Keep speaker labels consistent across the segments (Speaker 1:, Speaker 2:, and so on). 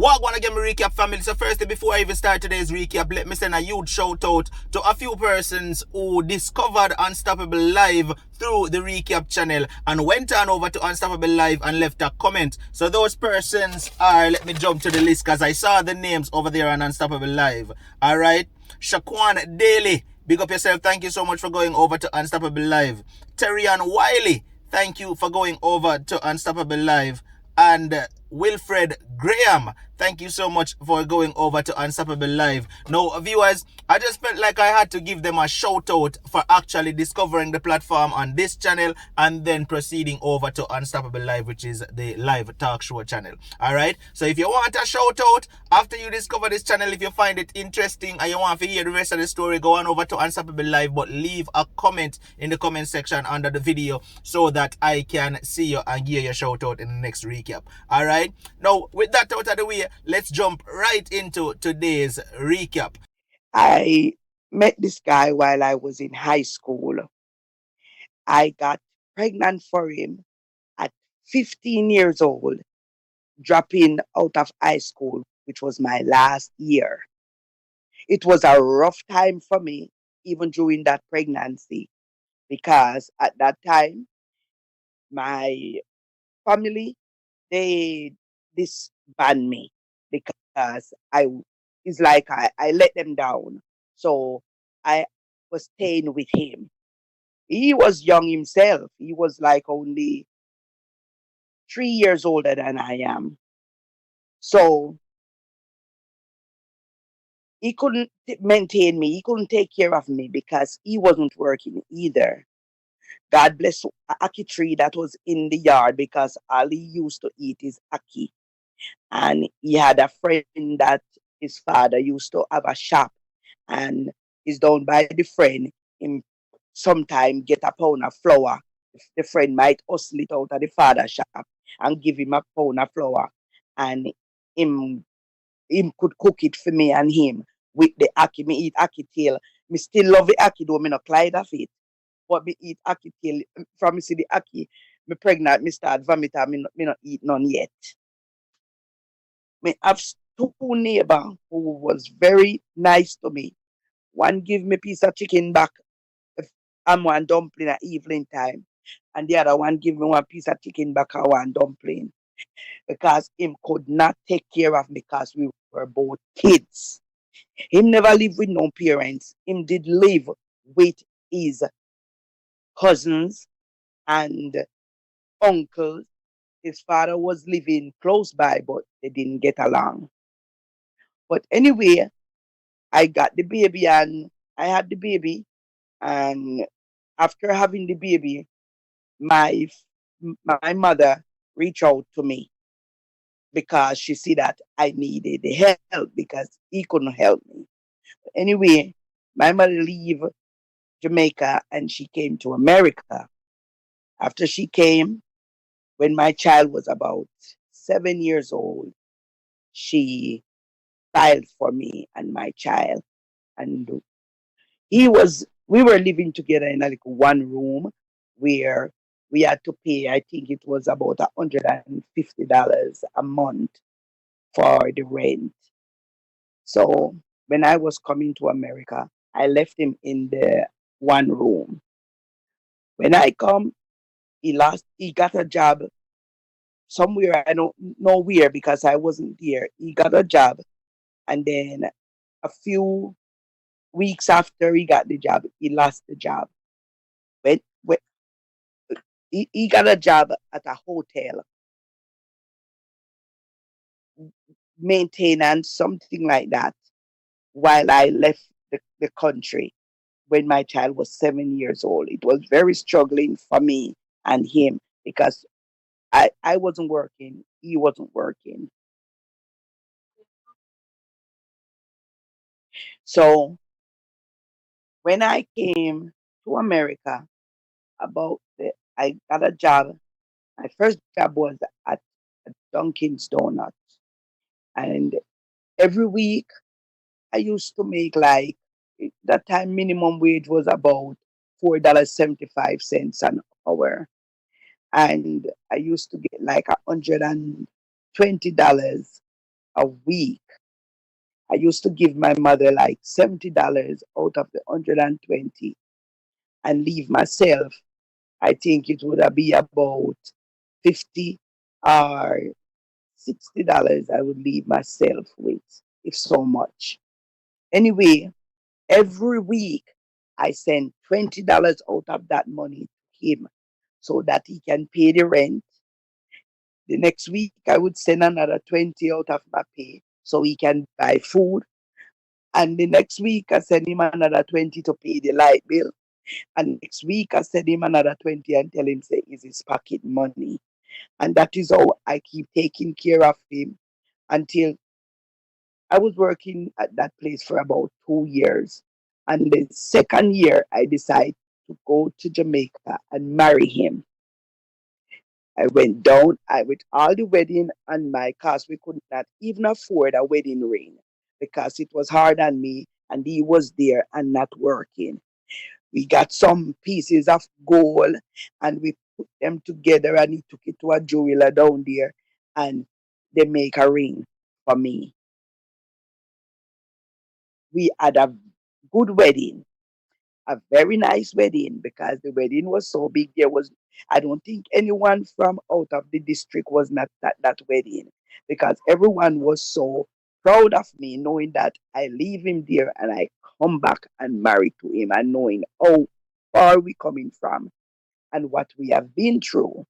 Speaker 1: Wagwan again, my recap family. So firstly, before I even start today's recap, let me send a huge shout out to a few persons who discovered Unstoppable Live through the recap channel and went on over to Unstoppable Live and left a comment. So those persons are, let me jump to the list because I saw the names over there on Unstoppable Live. Alright, Shaquan Daly, big up yourself. Thank you so much for going over to Unstoppable Live. Terrian Wiley, thank you for going over to Unstoppable Live. And Wilfred Graham, thank you so much for going over to Unstoppable Live. Now, viewers, I just felt like I had to give them a shout out for actually discovering the platform on this channel and then proceeding over to Unstoppable Live, which is the live talk show channel. Alright, so if you want a shout out after you discover this channel, if you find it interesting and you want to hear the rest of the story, go on over to Unstoppable Live, but leave a comment in the comment section under the video so that I can see you and give you a shout out in the next recap. Alright, now with that out of the way, let's jump right into today's recap.
Speaker 2: I met this guy while I was in high school. I got pregnant for him at 15 years old, dropping out of high school, which was my last year. It was a rough time for me, even during that pregnancy, because at that time, my family, they disband me because it's like I let them down. So I was staying with him. He was young himself. He was like only 3 years older than I am. So he couldn't maintain me. He couldn't take care of me because he wasn't working either. God bless Aki tree that was in the yard because all he used to eat is Aki. And he had a friend that his father used to have a shop, and he's down by the friend. Him sometime get a pound of flour. The friend might hustle it out of the father shop and give him a pound of flour, and him him could cook it for me and him with the ackee. Me eat ackee tail. Me still love the ackee though. Me not clyde of it, but me eat ackee tail. From me see the ackee, me pregnant. Me start vomit and me not eat none yet. Me have two neighbor who was very nice to me. One give me piece of chicken back if I'm one dumpling at evening time, and the other one give me one piece of chicken back at one dumpling because him could not take care of me because we were both kids. Him never live with no parents. Him did live with his cousins and uncles. His father was living close by, but they didn't get along. But anyway, I got the baby and I had the baby. And after having the baby, my my mother reached out to me because she see that I needed the help because he couldn't help me. Anyway, my mother leave Jamaica and she came to America. After she came, when my child was about 7 years old, she filed for me and my child. And we were living together in like one room where we had to pay, I think it was about $150 a month for the rent. So when I was coming to America, I left him in the one room. When I come, he got a job somewhere, I don't know where because I wasn't there. He got a job, and then a few weeks after he got the job, he lost the job. When he got a job at a hotel, maintenance, something like that, while I left the country when my child was 7 years old. It was very struggling for me and him because I wasn't working, he wasn't working. So when I came to America, I got a job. My first job was at Dunkin's Donuts, and every week I used to make like that time minimum wage was about $4.75 an hour, and I used to get like $120 a week. I used to give my mother like $70 out of the 120 and leave myself. I think it would be about 50 or $60 I would leave myself with, if so much. Anyway, every week I send $20 out of that money to him so that he can pay the rent. The next week I would send another 20 out of my pay so he can buy food. And the next week I send him another 20 to pay the light bill. And next week I send him another 20 and tell him say it's his pocket money. And that is how I keep taking care of him until I was working at that place for about 2 years. And the second year, I decided to go to Jamaica and marry him. I went down, I with all the wedding on my cost. We could not even afford a wedding ring because it was hard on me and he was there and not working. We got some pieces of gold and we put them together and he took it to a jeweler down there and they make a ring for me. We had a good wedding, a very nice wedding because the wedding was so big. There was, I don't think anyone from out of the district was not at that wedding because everyone was so proud of me knowing that I leave him there and I come back and marry to him and knowing how far we coming from and what we have been through.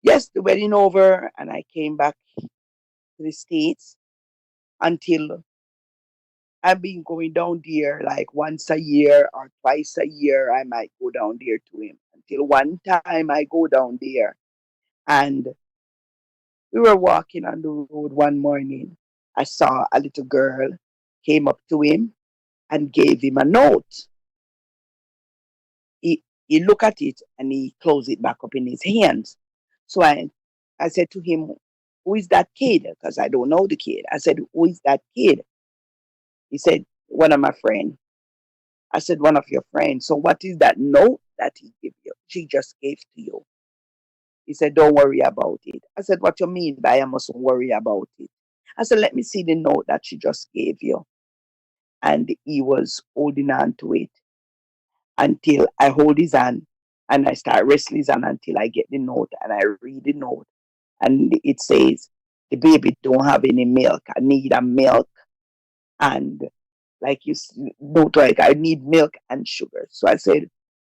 Speaker 2: Yes, the wedding over and I came back to the States until I've been going down there like once a year or twice a year. I might go down there to him. Until one time I go down there and we were walking on the road one morning. I saw a little girl came up to him and gave him a note. He looked at it and he closed it back up in his hands. So I said to him, "Who is that kid?" Because I don't know the kid. I said, "Who is that kid?" He said, "One of my friends." I said, "One of your friends. So what is that note that he gave you? She just gave to you." He said, "Don't worry about it." I said, "What you mean by I mustn't worry about it?" I said, "Let me see the note that she just gave you." And he was holding on to it until I hold his hand and I start wrestling his hand until I get the note and I read the note. And it says, "The baby don't have any milk. I need a milk." And like you note, like I need milk and sugar. So I said,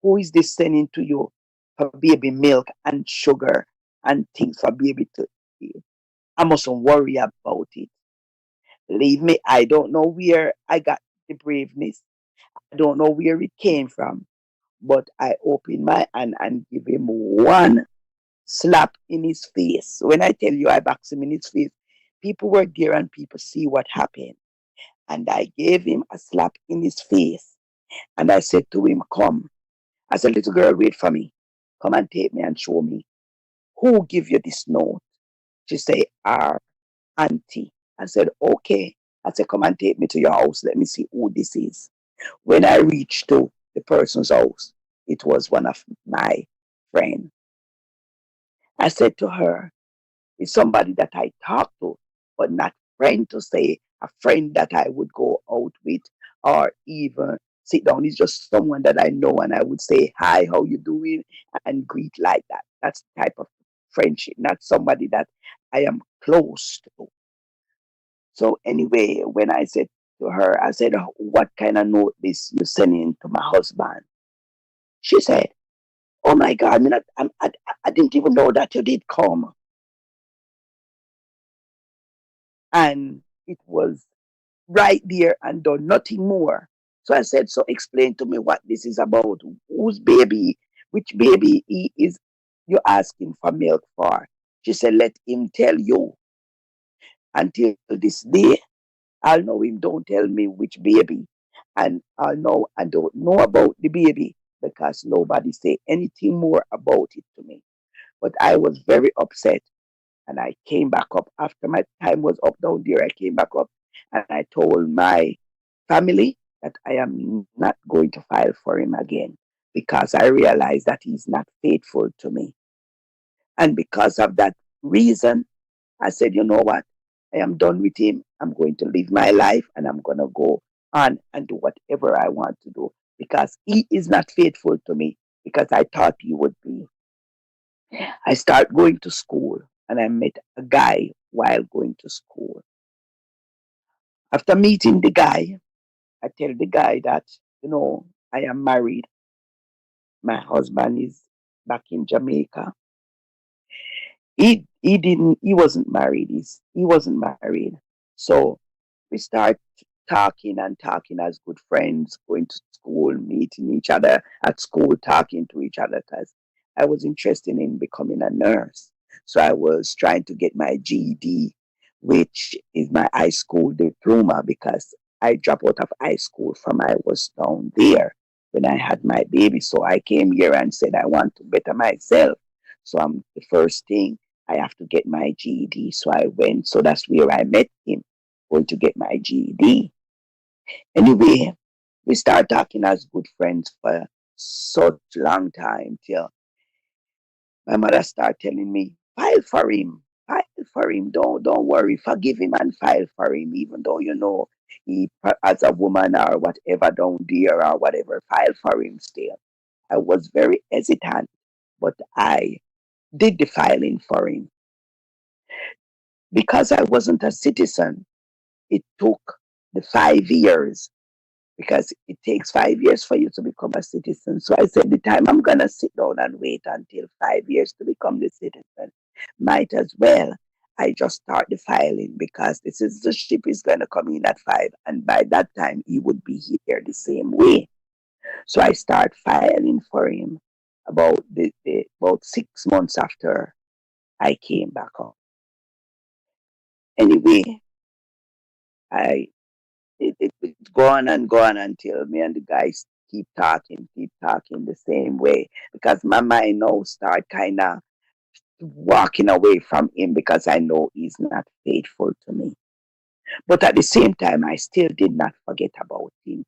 Speaker 2: "Who is this sending to you for baby milk and sugar and things for baby to eat? I mustn't worry about it. Leave me. I don't know where I got the braveness. I don't know where it came from. But I opened my hand and give him one slap in his face. When I tell you I box him in his face, people were there and people see what happened. And I gave him a slap in his face. And I said to him, "Come." I said, "Little girl, wait for me. Come and take me and show me. Who give you this note?" She said, "Our auntie." I said, "Okay." I said, "Come and take me to your house. Let me see who this is." When I reached to the person's house, it was one of my friends. I said to her, "It's somebody that I talk to, but not friend to say a friend that I would go out with or even sit down. It's just someone that I know and I would say, 'Hi, how you doing?' and greet like that." That's the type of friendship, not somebody that I am close to. So anyway, when I said to her, I said, "What kind of note this you sending to my husband?" She said, "Oh my God, I didn't even know that you did come." And it was right there and done, nothing more. So I said, "So explain to me what this is about. Whose baby, which baby he is you asking for milk for?" She said, "Let him tell you. Until this day, I'll know him don't tell me which baby. And I'll know I don't know about the baby because nobody say anything more about it to me." But I was very upset and I came back up after my time was up down there. I came back up and I told my family that I am not going to file for him again because I realized that he's not faithful to me. And because of that reason, I said, you know what? I am done with him. I'm going to live my life and I'm going to go on and do whatever I want to do because he is not faithful to me because I thought he would be. I start going to school and I met a guy while going to school. After meeting the guy, I tell the guy that, I am married. My husband is back in Jamaica. He wasn't married. He wasn't married. So we start talking as good friends, going to school, meeting each other at school, talking to each other because I was interested in becoming a nurse. So I was trying to get my GED, which is my high school diploma, because I dropped out of high school from I was down there when I had my baby. So I came here and said I want to better myself. So the first thing I have to get my GED. So I went. So that's where I met him, going to get my GED. Anyway, we start talking as good friends for such long time till my mother start telling me, file for him, file for him. Don't worry, forgive him and file for him, even though he as a woman or whatever down there or whatever, file for him still. I was very hesitant, but I did the filing for him. Because I wasn't a citizen, it took the 5 years because it takes 5 years for you to become a citizen. So I said, the time I'm going to sit down and wait until 5 years to become the citizen, might as well I just start the filing because the ship is going to come in at 5. And by that time, he would be here the same way. So I start filing for him about 6 months after I came back home. Anyway, I it's gone and gone until me and the guys keep talking the same way because my mind now start kind of walking away from him because I know he's not faithful to me. But at the same time, I still did not forget about him.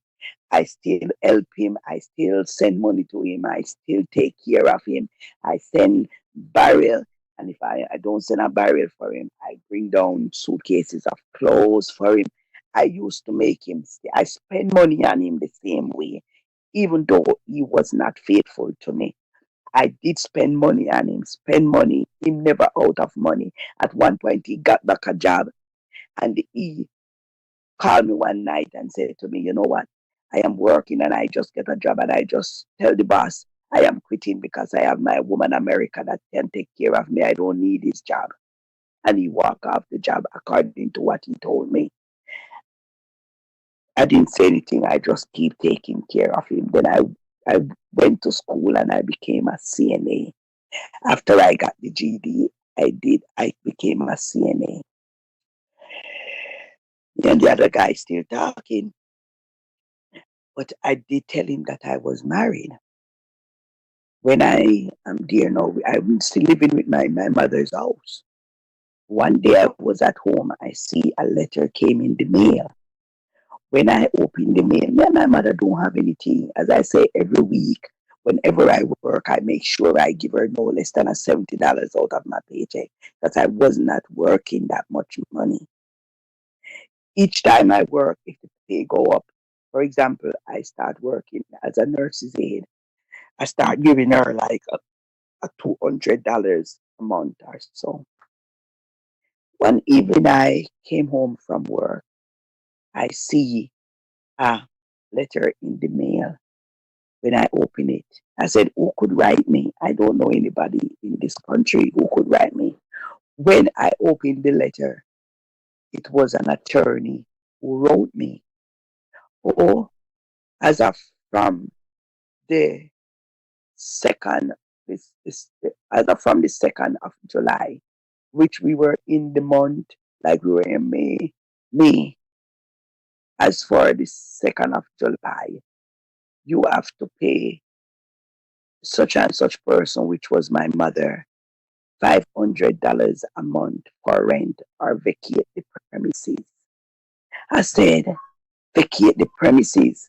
Speaker 2: I still help him. I still send money to him. I still take care of him. I send barrel. And if I don't send a barrel for him, I bring down suitcases of clothes for him. I used to make him stay. I spend money on him the same way, even though he was not faithful to me. I did spend money on him, spend money. Him never out of money. At one point, he got back a job and he called me one night and said to me, you know what? I am working and I just get a job and I just tell the boss I am quitting because I have my woman America that can take care of me. I don't need his job. And he walked off the job according to what he told me. I didn't say anything. I just keep taking care of him. Then I went to school and I became a CNA. After I got the GD, I became a CNA. And the other guy still talking. But I did tell him that I was married. When I am there now, I'm still living with my mother's house. One day I was at home, I see a letter came in the mail. When I open the mail, me and my mother don't have anything. As I say, every week, whenever I work, I make sure I give her no less than $70 out of my paycheck because I was not working that much money. Each time I work, if the pay go up, for example, I start working as a nurse's aide, I start giving her like a $200 a month or so. One evening I came home from work. I see a letter in the mail. When I open it, I said, who could write me? I don't know anybody in this country who could write me. When I opened the letter, it was an attorney who wrote me. Oh, as of from the second, as of from the 2nd of July, which we were in the month, like we were in May. As for the 2nd of July, you have to pay such and such person, which was my mother, $500 a month for rent or vacate the premises. I said, vacate the premises.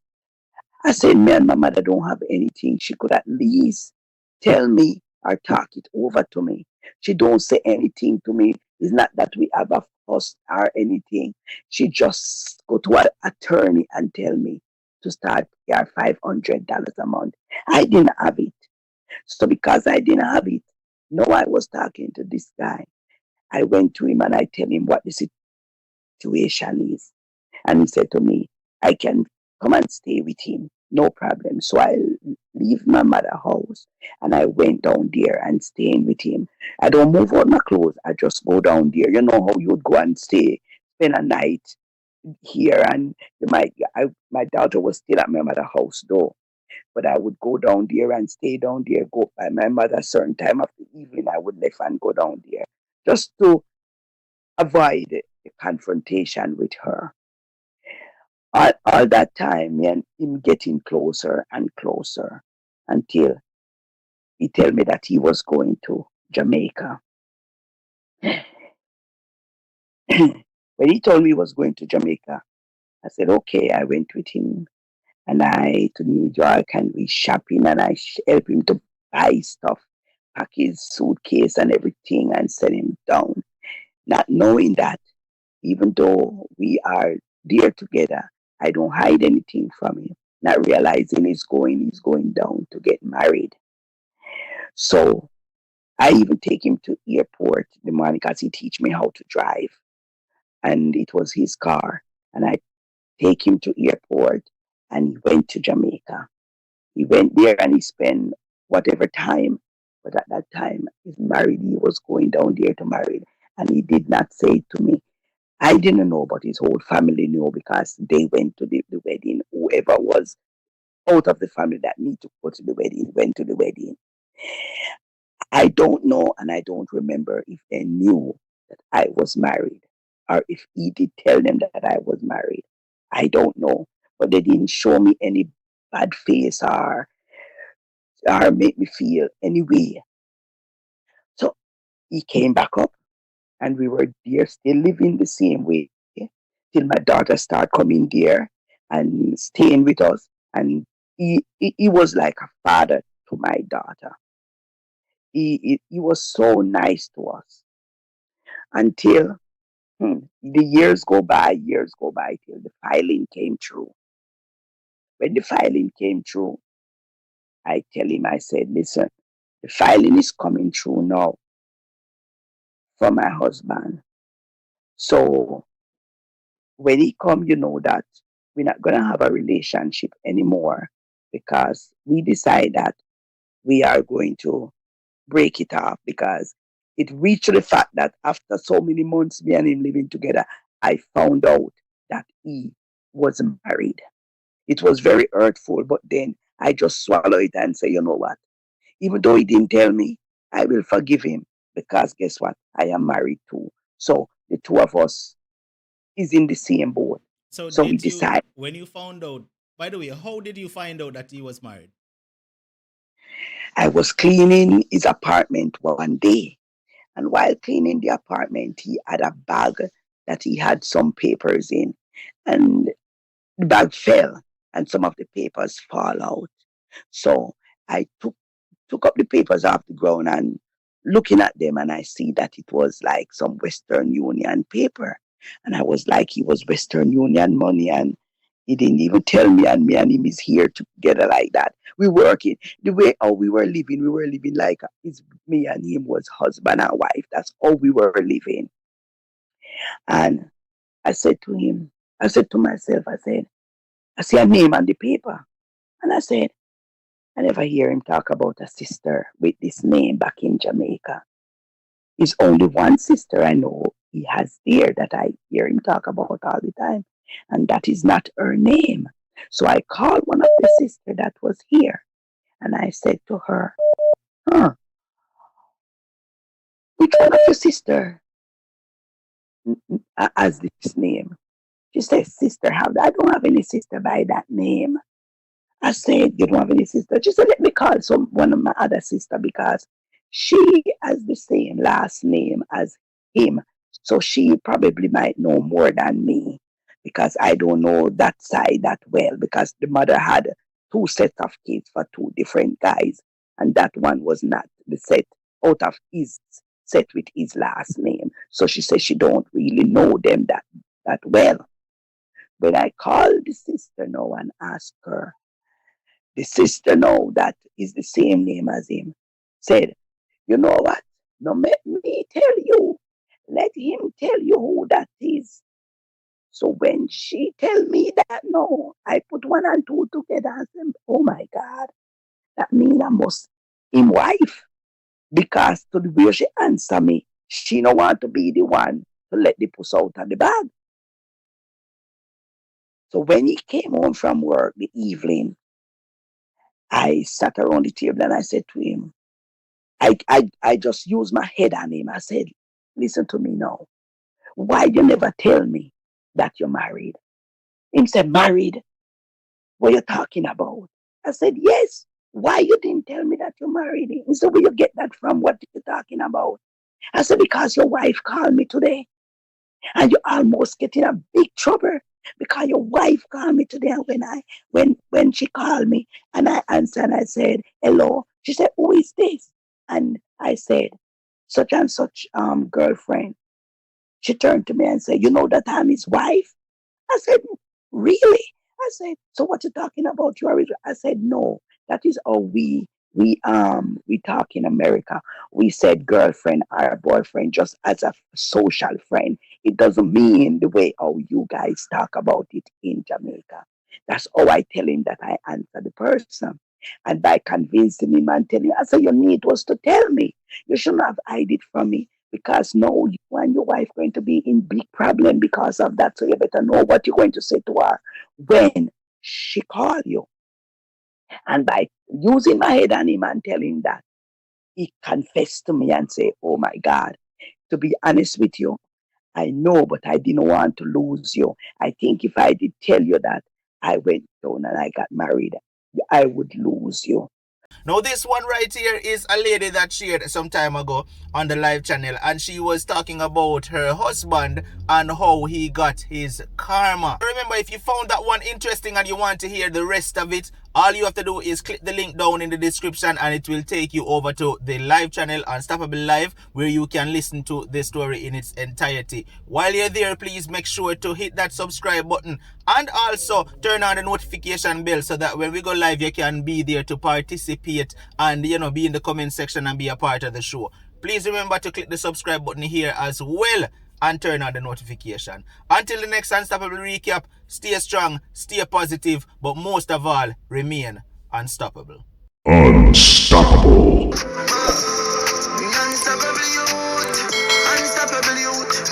Speaker 2: I said, me and my mother don't have anything. She could at least tell me or talk it over to me. She don't say anything to me. It's not that we have a fuss or anything. She just go to an attorney and tell me to start pay her $500 a month. I didn't have it. So because I didn't have it, no, I was talking to this guy. I went to him and I tell him what the situation is. And he said to me, I can come and stay with him, no problem. So I leave my mother's house and I went down there and staying with him. I don't move out my clothes. I just go down there. You know how you'd go and stay, spend a night here, and my daughter was still at my mother's house though. But I would go down there and stay down there, go by my mother a certain time of the evening. I would leave and go down there just to avoid the confrontation with her. All that time, me and him getting closer and closer until he told me that he was going to Jamaica. When he told me he was going to Jamaica, I said, okay. I went with him and I to New York and we shopping and I help him to buy stuff, pack his suitcase and everything and set him down. Not knowing that even though we are there together, I don't hide anything from him. Not realizing he's going down to get married. So I even take him to airport in the morning because he teach me how to drive. And it was his car. And I take him to airport and he went to Jamaica. He went there and he spent whatever time. But at that time, he's married. He was going down there to marry. And he did not say it to me. I didn't know, but his whole family knew because they went to the wedding. Whoever was out of the family that need to go to the wedding went to the wedding. I don't know and I don't remember if they knew that I was married or if he did tell them that I was married. I don't know. But they didn't show me any bad face or make me feel any way. So he came back up and we were there still living the same way till my daughter started coming there and staying with us. And he was like a father to my daughter. He was so nice to us until the years go by till the filing came through. When the filing came through, I tell him, I said, listen, the filing is coming through now for my husband. So when he come, you know that we're not gonna have a relationship anymore because we decide that we are going to break it off because it reached the fact that after so many months me and him living together, I found out that he was married. It was very hurtful, but then I just swallow it and say, you know what? Even though he didn't tell me, I will forgive him because guess what? I am married too. So the two of us is in the same boat.
Speaker 1: So
Speaker 2: So we
Speaker 1: did you,
Speaker 2: decide.
Speaker 1: when you found out, by the way, how did you find out that he was married?
Speaker 2: I was cleaning his apartment one day, and while cleaning the apartment, he had a bag that he had some papers in, and the bag fell, and some of the papers fall out. So I took up the papers off the ground and looking at them and I see that it was like some Western Union paper. And I was like, he was Western Union money and he didn't even tell me and me and him is here together like that. We working the way how we were living like it's me and him was husband and wife. That's how we were living. And I said to him, I said to myself, I see a name on the paper. And I said, I never hear him talk about a sister with this name back in Jamaica. It's only one sister I know he has there that I hear him talk about all the time, and that is not her name. So I called one of the sister that was here, and I said to her, "Huh, which one of your sister has this name?" She said, "Sister, I don't have any sister by that name." I said, "You don't have any sister?" She said, "Let me call one of my other sister because she has the same last name as him. So she probably might know more than me because I don't know that side that well because the mother had two sets of kids for two different guys. And that one was not the set out of his set with his last name. So she says she don't really know them that well. When I called the sister now and asked her, the sister now that is the same name as him, said, you know what? No, let me tell you. Let him tell you who that is. So when she tell me that, no, I put one and two together and said, oh my God, that means I must him wife. Because to the way she answer me, she don't want to be the one to let the puss out of the bag. So when he came home from work the evening, I sat around the table and I said to him, I just used my head on him. I said, listen to me now. Why you never tell me that you're married? He said, married? What you talking about? I said, yes. Why you didn't tell me that you're married? He said, where you get that from? What you talking about? I said, because your wife called me today and you almost get in a big trouble because your wife called me today. And when she called me and I answered and I said, hello, she said, who is this? And I said, such and such girlfriend. She turned to me and said, you know that I'm his wife? I said, really? I said, so what you talking about? You are? I said, no, that is how we talk in America. We said girlfriend or boyfriend just as a social friend. It doesn't mean the way how you guys talk about it in Jamaica. That's how I tell him that I answer the person. And by convincing him and telling him, I said, your need was to tell me. You shouldn't have hide it from me because now you and your wife going to be in big problem because of that. So you better know what you're going to say to her when she call you. And by using my head on him and telling that, he confessed to me and say, oh my God, to be honest with you, I know, but I didn't want to lose you. I think if I did tell you that I went down and I got married, I would lose you.
Speaker 1: Now, this one right here is a lady that shared some time ago on the live channel, and she was talking about her husband and how he got his karma. Remember, if you found that one interesting and you want to hear the rest of it, all you have to do is click the link down in the description and it will take you over to the live channel Unstoppable Live, where you can listen to the story in its entirety. While you're there, please make sure to hit that subscribe button and also turn on the notification bell so that when we go live, you can be there to participate and, be in the comment section and be a part of the show. Please remember to click the subscribe button here as well and turn on the notification. Until the next Unstoppable recap, stay strong, stay positive, but most of all, remain unstoppable.
Speaker 3: Unstoppable. Unstoppable youth. Unstoppable youth.